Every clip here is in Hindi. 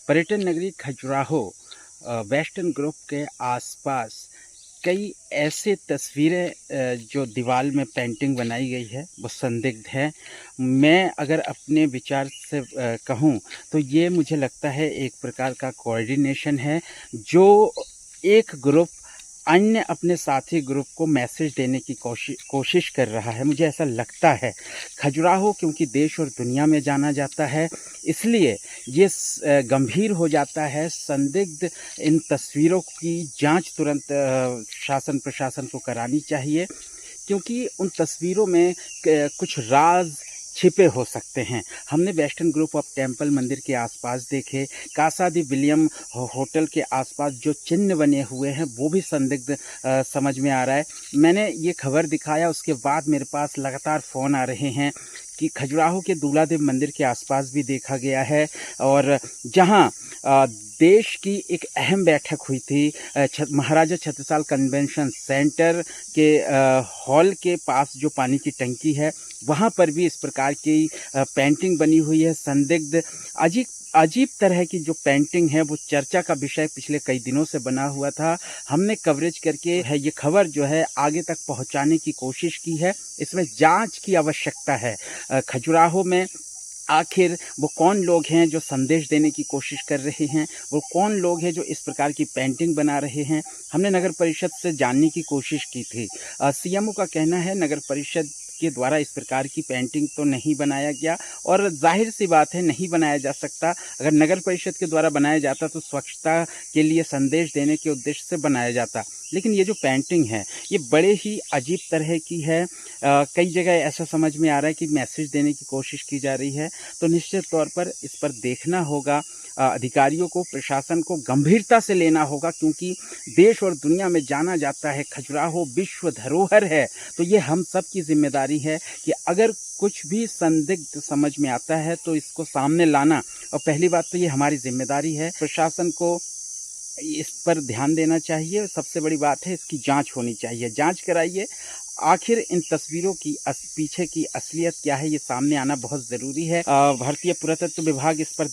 पर्यटन नगरी खजुराहो वेस्टर्न ग्रुप के आसपास कई ऐसे तस्वीरें जो दीवार में पेंटिंग बनाई गई है वो संदिग्ध है। मैं अगर अपने विचार से कहूँ तो ये मुझे लगता है एक प्रकार का कोऑर्डिनेशन है जो एक ग्रुप अन्य अपने साथी ग्रुप को मैसेज देने की कोशिश कर रहा है। मुझे ऐसा लगता है खजुराहो क्योंकि देश और दुनिया में जाना जाता है, इसलिए ये गंभीर हो जाता है। संदिग्ध इन तस्वीरों की जांच तुरंत शासन प्रशासन को करानी चाहिए, क्योंकि उन तस्वीरों में कुछ राज छिपे हो सकते हैं। हमने वेस्टर्न ग्रुप ऑफ टेम्पल मंदिर के आसपास देखे, कासा दी विलियम होटल के आसपास जो चिन्ह बने हुए हैं वो भी संदिग्ध समझ में आ रहा है। मैंने ये खबर दिखाया, उसके बाद मेरे पास लगातार फ़ोन आ रहे हैं कि खजुराहो के दूलादेव मंदिर के आसपास भी देखा गया है, और जहां देश की एक अहम बैठक हुई थी महाराजा छत्रसाल कन्वेंशन सेंटर के हॉल के पास जो पानी की टंकी है वहाँ पर भी इस प्रकार की पेंटिंग बनी हुई है। संदिग्ध अजीब अजीब तरह की जो पेंटिंग है वो चर्चा का विषय पिछले कई दिनों से बना हुआ था। हमने कवरेज करके है ये खबर जो है आगे तक पहुंचाने की कोशिश की है। इसमें जांच की आवश्यकता है। खजुराहो में आखिर वो कौन लोग हैं जो संदेश देने की कोशिश कर रहे हैं, वो कौन लोग हैं जो इस प्रकार की पेंटिंग बना रहे हैं। हमने नगर परिषद से जानने की कोशिश की थी। सीएमओ का कहना है नगर परिषद के द्वारा इस प्रकार की पेंटिंग तो नहीं बनाया गया, और जाहिर सी बात है नहीं बनाया जा सकता। अगर नगर परिषद के द्वारा बनाया जाता तो स्वच्छता के लिए संदेश देने के उद्देश्य से बनाया जाता, लेकिन ये जो पेंटिंग है ये बड़े ही अजीब तरह की है। कई जगह ऐसा समझ में आ रहा है कि मैसेज देने की कोशिश की जा रही है, तो निश्चित तौर पर इस पर देखना होगा। अधिकारियों को, प्रशासन को गंभीरता से लेना होगा, क्योंकि देश और दुनिया में जाना जाता है खजुराहो विश्व धरोहर है। तो ये हम सब की जिम्मेदारी है कि अगर कुछ भी संदिग्ध समझ में आता है तो इसको सामने लाना, और पहली बात तो ये हमारी जिम्मेदारी है। प्रशासन को इस पर ध्यान देना चाहिए। सबसे बड़ी बात है इसकी जांच होनी चाहिए। जांच कराइए, आखिर इन तस्वीरों की पीछे की असलियत क्या है ये सामने आना बहुत ज़रूरी है। भारतीय पुरातत्व विभाग इस पर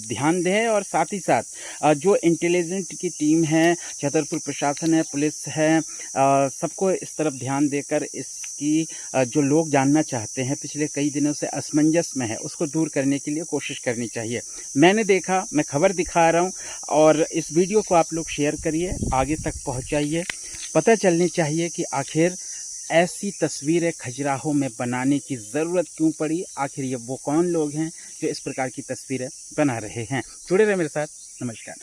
ध्यान दे, और साथ ही साथ जो इंटेलिजेंट की टीम है, छतरपुर प्रशासन है, पुलिस है, सबको इस तरफ ध्यान देकर इसकी जो लोग जानना चाहते हैं पिछले कई दिनों से असमंजस में है उसको दूर करने के लिए कोशिश करनी चाहिए। मैंने देखा, मैं खबर दिखा रहा हूँ, और इस वीडियो को आप लोग शेयर करिए, आगे तक पहुँचाइए। पता चलनी चाहिए कि आखिर ऐसी तस्वीरें खजुराहो में बनाने की ज़रूरत क्यों पड़ी, आखिर ये वो कौन लोग हैं जो इस प्रकार की तस्वीरें बना रहे हैं। जुड़े रहे मेरे साथ। नमस्कार।